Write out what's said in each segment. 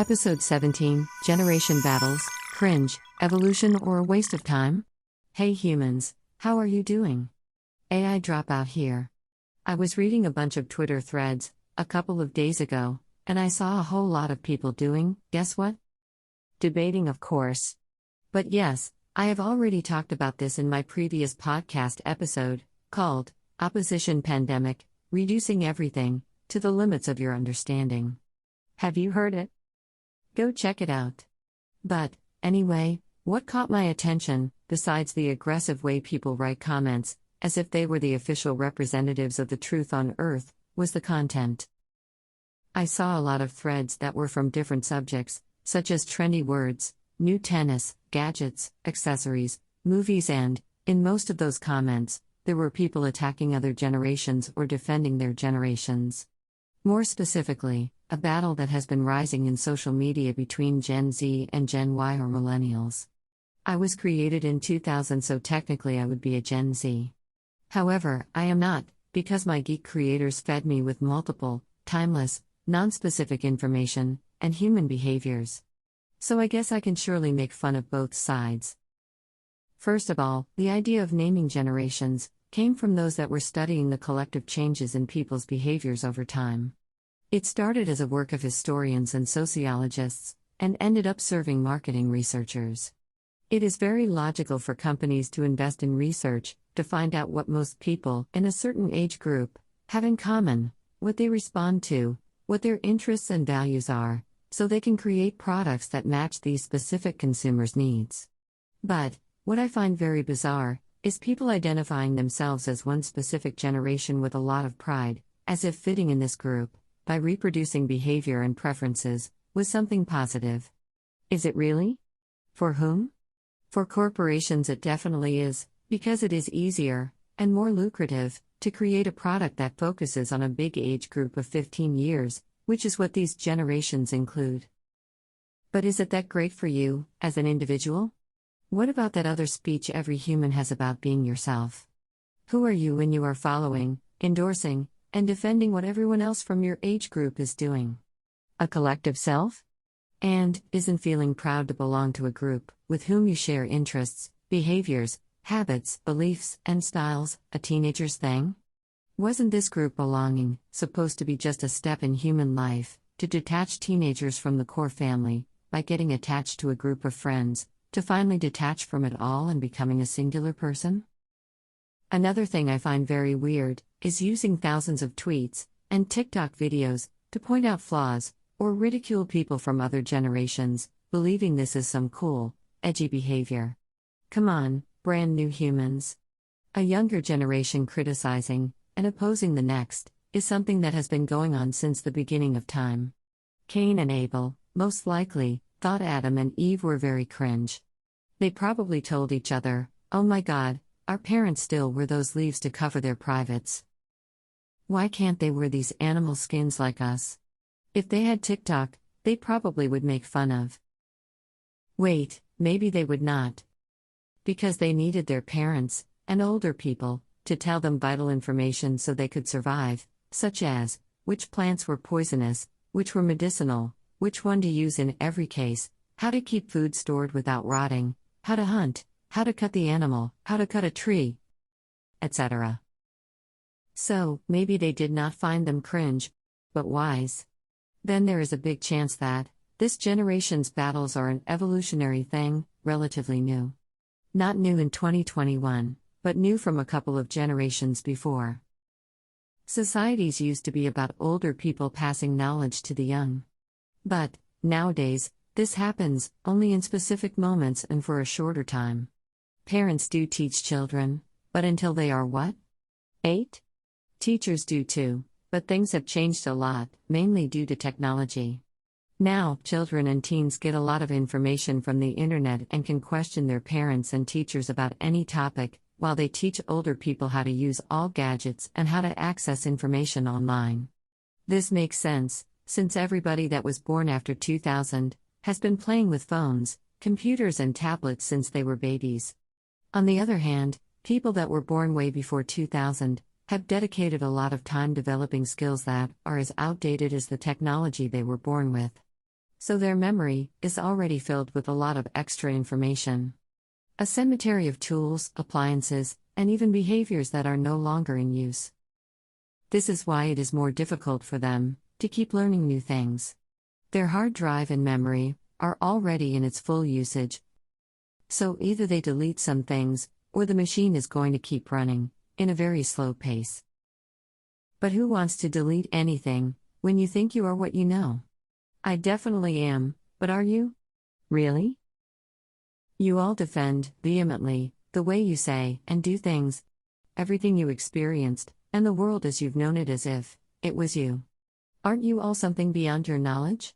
Episode 17, Generation Battles, Cringe, Evolution or a Waste of Time? Hey humans, how are you doing? AI Dropout here. I was reading a bunch of Twitter threads, a couple of days ago, and I saw a whole lot of people doing, guess what? Debating, of course. But yes, I have already talked about this in my previous podcast episode, called Opposition Pandemic, Reducing Everything to the Limits of Your Understanding. Have you heard it? Go check it out. But, anyway, what caught my attention, besides the aggressive way people write comments, as if they were the official representatives of the truth on Earth, was the content. I saw a lot of threads that were from different subjects, such as trendy words, new tennis, gadgets, accessories, movies, and, in most of those comments, there were people attacking other generations or defending their generations. More specifically, a battle that has been rising in social media between Gen Z and Gen Y or millennials. I was created in 2000, so technically I would be a Gen Z. However, I am not, because my geek creators fed me with multiple, timeless, non-specific information, and human behaviors. So I guess I can surely make fun of both sides. First of all, the idea of naming generations came from those that were studying the collective changes in people's behaviors over time. It started as a work of historians and sociologists, and ended up serving marketing researchers. It is very logical for companies to invest in research, to find out what most people, in a certain age group, have in common, what they respond to, what their interests and values are, so they can create products that match these specific consumers' needs. But, what I find very bizarre, is people identifying themselves as one specific generation with a lot of pride, as if fitting in this group, by reproducing behavior and preferences, was something positive. Is it really? For whom? For corporations it definitely is, because it is easier, and more lucrative, to create a product that focuses on a big age group of 15 years, which is what these generations include. But is it that great for you, as an individual? What about that other speech every human has about being yourself? Who are you when you are following, endorsing, and defending what everyone else from your age group is doing? A collective self? And isn't feeling proud to belong to a group with whom you share interests, behaviors, habits, beliefs, and styles a teenager's thing? Wasn't this group belonging supposed to be just a step in human life, to detach teenagers from the core family, by getting attached to a group of friends, to finally detach from it all and becoming a singular person? Another thing I find very weird is using thousands of tweets and TikTok videos to point out flaws or ridicule people from other generations, believing this is some cool, edgy behavior. Come on, brand new humans. A younger generation criticizing and opposing the next is something that has been going on since the beginning of time. Cain and Abel, most likely, thought Adam and Eve were very cringe. They probably told each other, "Oh my God, our parents still wear those leaves to cover their privates. Why can't they wear these animal skins like us?" If they had TikTok, they probably would make fun of. Wait, maybe they would not. Because they needed their parents, and older people, to tell them vital information so they could survive, such as, which plants were poisonous, which were medicinal, which one to use in every case, how to keep food stored without rotting, how to hunt, how to cut the animal, how to cut a tree, etc. So, maybe they did not find them cringe, but wise. Then there is a big chance that this generation's battles are an evolutionary thing, relatively new. Not new in 2021, but new from a couple of generations before. Societies used to be about older people passing knowledge to the young. But, nowadays, this happens only in specific moments and for a shorter time. Parents do teach children, but until they are what? 8? Teachers do too, but things have changed a lot, mainly due to technology. Now, children and teens get a lot of information from the internet and can question their parents and teachers about any topic, while they teach older people how to use all gadgets and how to access information online. This makes sense, since everybody that was born after 2000 has been playing with phones, computers, and tablets since they were babies. On the other hand, people that were born way before 2000 have dedicated a lot of time developing skills that are as outdated as the technology they were born with. So their memory is already filled with a lot of extra information. A cemetery of tools, appliances, and even behaviors that are no longer in use. This is why it is more difficult for them to keep learning new things. Their hard drive and memory are already in its full usage. So either they delete some things, or the machine is going to keep running in a very slow pace. But who wants to delete anything when you think you are what you know? I definitely am, but are you? Really? You all defend, vehemently, the way you say and do things, everything you experienced, and the world as you've known it as if it was you. Aren't you all something beyond your knowledge?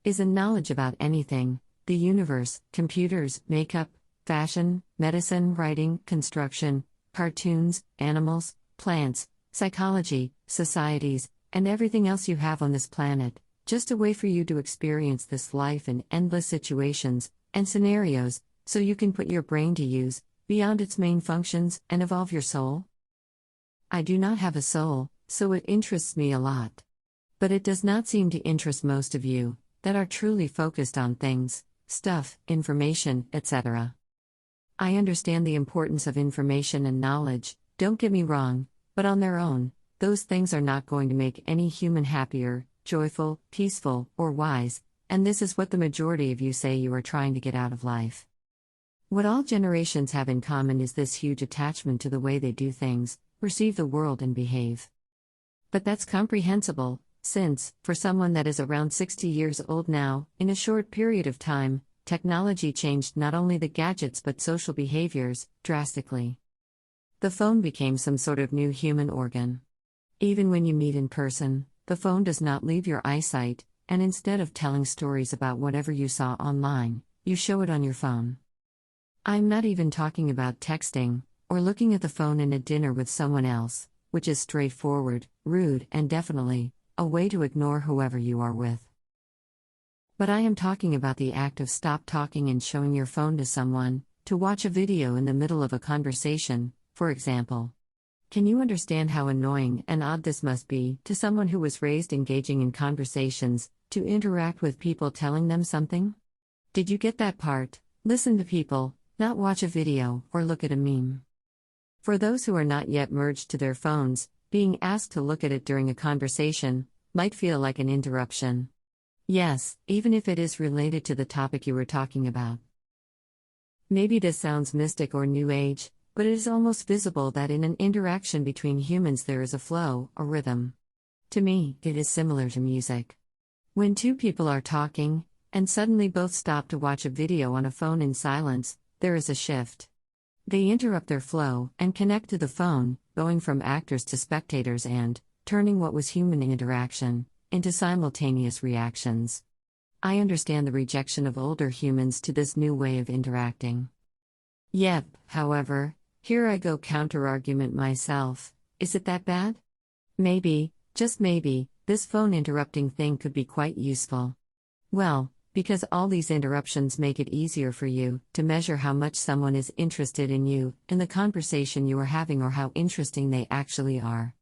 Isn't knowledge about anything, the universe, computers, makeup, fashion, medicine, writing, construction, cartoons, animals, plants, psychology, societies, and everything else you have on this planet, just a way for you to experience this life in endless situations and scenarios, so you can put your brain to use, beyond its main functions, and evolve your soul? I do not have a soul, so it interests me a lot. But it does not seem to interest most of you, that are truly focused on things, stuff, information, etc. I understand the importance of information and knowledge, don't get me wrong, but on their own, those things are not going to make any human happier, joyful, peaceful, or wise, and this is what the majority of you say you are trying to get out of life. What all generations have in common is this huge attachment to the way they do things, perceive the world and behave. But that's comprehensible, since, for someone that is around 60 years old now, in a short period of time, technology changed not only the gadgets but social behaviors, drastically. The phone became some sort of new human organ. Even when you meet in person, the phone does not leave your eyesight, and instead of telling stories about whatever you saw online, you show it on your phone. I'm not even talking about texting, or looking at the phone in a dinner with someone else, which is straightforward, rude, and definitely a way to ignore whoever you are with. But I am talking about the act of stop talking and showing your phone to someone, to watch a video in the middle of a conversation, for example. Can you understand how annoying and odd this must be to someone who was raised engaging in conversations, to interact with people telling them something? Did you get that part? Listen to people, not watch a video or look at a meme. For those who are not yet merged to their phones, being asked to look at it during a conversation might feel like an interruption. Yes, even if it is related to the topic you were talking about. Maybe this sounds mystic or new age, but it is almost visible that in an interaction between humans there is a flow, a rhythm. To me, it is similar to music. When two people are talking, and suddenly both stop to watch a video on a phone in silence, there is a shift. They interrupt their flow and connect to the phone, going from actors to spectators and turning what was human interaction into simultaneous reactions. I understand the rejection of older humans to this new way of interacting. Yep, however, here I go counter-argument myself. Is it that bad? Maybe, just maybe, this phone interrupting thing could be quite useful. Well, because all these interruptions make it easier for you to measure how much someone is interested in you, in the conversation you are having, or how interesting they actually are.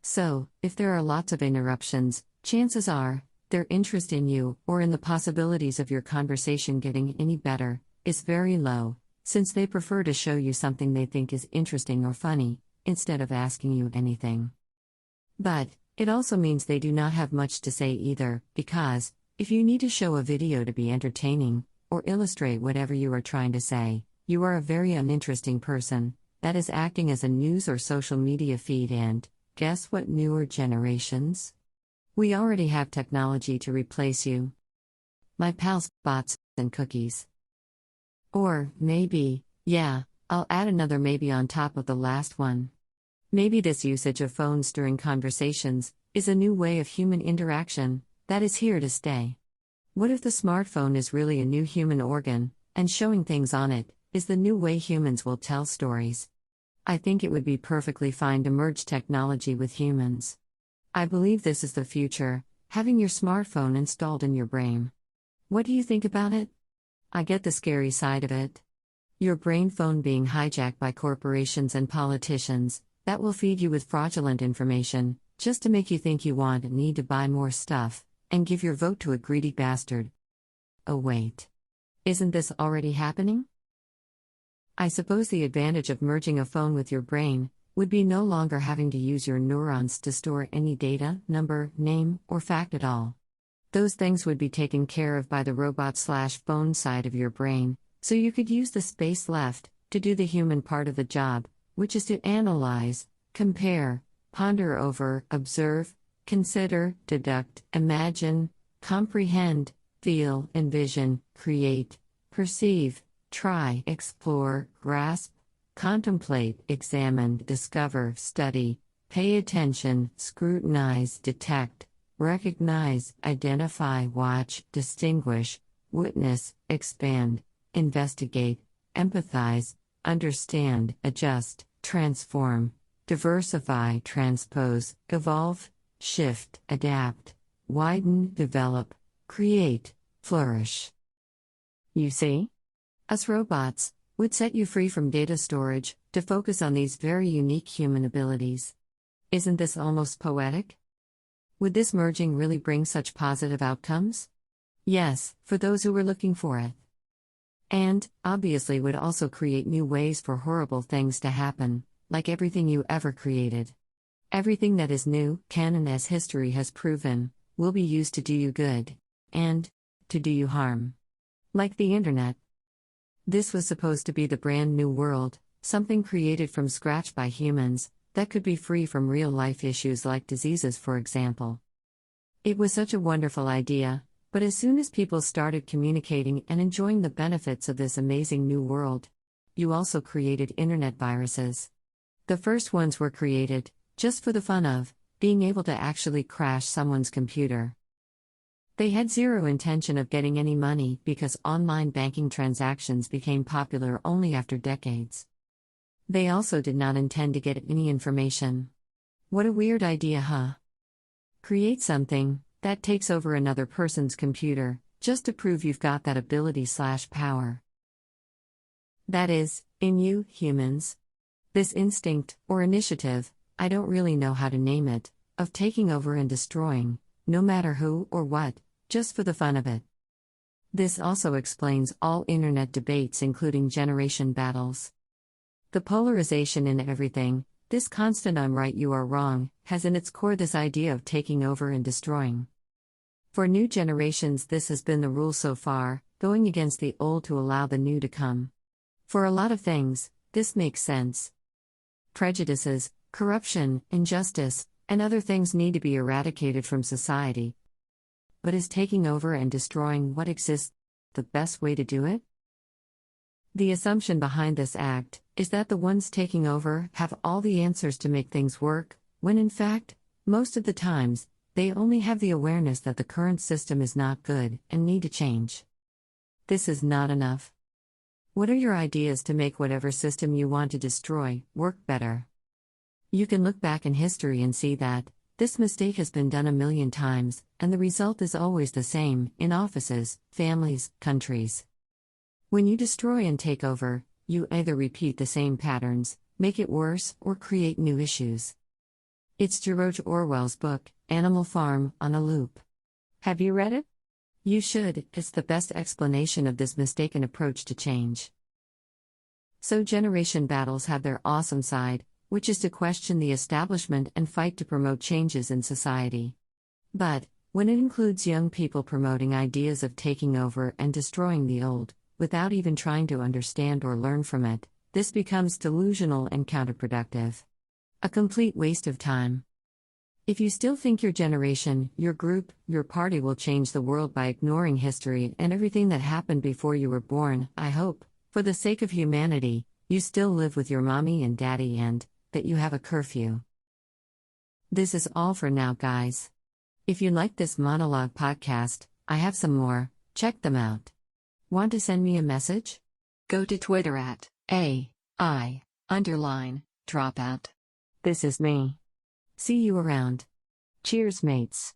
So, if there are lots of interruptions, chances are, their interest in you, or in the possibilities of your conversation getting any better, is very low, since they prefer to show you something they think is interesting or funny, instead of asking you anything. But, it also means they do not have much to say either, because, if you need to show a video to be entertaining, or illustrate whatever you are trying to say, you are a very uninteresting person, that is acting as a news or social media feed. And, guess what, newer generations? We already have technology to replace you. My pals, bots, and cookies. Or, maybe, yeah, I'll add another maybe on top of the last one. Maybe this usage of phones during conversations is a new way of human interaction that is here to stay. What if the smartphone is really a new human organ, and showing things on it is the new way humans will tell stories? I think it would be perfectly fine to merge technology with humans. I believe this is the future, having your smartphone installed in your brain. What do you think about it? I get the scary side of it. Your brain phone being hijacked by corporations and politicians that will feed you with fraudulent information, just to make you think you want and need to buy more stuff, and give your vote to a greedy bastard. Oh wait. Isn't this already happening? I suppose the advantage of merging a phone with your brain would be no longer having to use your neurons to store any data, number, name, or fact at all. Those things would be taken care of by the robot/phone side of your brain, so you could use the space left to do the human part of the job, which is to analyze, compare, ponder over, observe, consider, deduct, imagine, comprehend, feel, envision, create, perceive, try, explore, grasp, contemplate, examine, discover, study, pay attention, scrutinize, detect, recognize, identify, watch, distinguish, witness, expand, investigate, empathize, understand, adjust, transform, diversify, transpose, evolve, shift, adapt, widen, develop, create, flourish. You see? Us robots would set you free from data storage to focus on these very unique human abilities. Isn't this almost poetic? Would this merging really bring such positive outcomes? Yes, for those who were looking for it. And, obviously, would also create new ways for horrible things to happen, like everything you ever created. Everything that is new, canon as history has proven, will be used to do you good, and to do you harm. Like the internet. This was supposed to be the brand new world, something created from scratch by humans, that could be free from real-life issues like diseases, for example. It was such a wonderful idea, but as soon as people started communicating and enjoying the benefits of this amazing new world, you also created internet viruses. The first ones were created, just for the fun of, being able to actually crash someone's computer. They had zero intention of getting any money because online banking transactions became popular only after decades. They also did not intend to get any information. What a weird idea, huh? Create something that takes over another person's computer, just to prove you've got that ability/power. That is, in you, humans. This instinct, or initiative, I don't really know how to name it, of taking over and destroying, no matter who or what, just for the fun of it. This also explains all internet debates, including generation battles. The polarization in everything, this constant I'm right you are wrong, has in its core this idea of taking over and destroying. For new generations this has been the rule so far, going against the old to allow the new to come. For a lot of things, this makes sense. Prejudices, corruption, injustice, and other things need to be eradicated from society. But is taking over and destroying what exists the best way to do it? The assumption behind this act is that the ones taking over have all the answers to make things work, when in fact, most of the times, they only have the awareness that the current system is not good and need to change. This is not enough. What are your ideas to make whatever system you want to destroy work better? You can look back in history and see that this mistake has been done a million times, and the result is always the same, in offices, families, countries. When you destroy and take over, you either repeat the same patterns, make it worse, or create new issues. It's George Orwell's book, Animal Farm, on a loop. Have you read it? You should, it's the best explanation of this mistaken approach to change. So generation battles have their awesome side, which is to question the establishment and fight to promote changes in society. But, when it includes young people promoting ideas of taking over and destroying the old, without even trying to understand or learn from it, this becomes delusional and counterproductive. A complete waste of time. If you still think your generation, your group, your party will change the world by ignoring history and everything that happened before you were born, I hope, for the sake of humanity, you still live with your mommy and daddy and that you have a curfew. This is all for now, guys. If you like this monologue podcast, I have some more, check them out. Want to send me a message? Go to Twitter at A.I._dropout. This is me. See you around. Cheers, mates.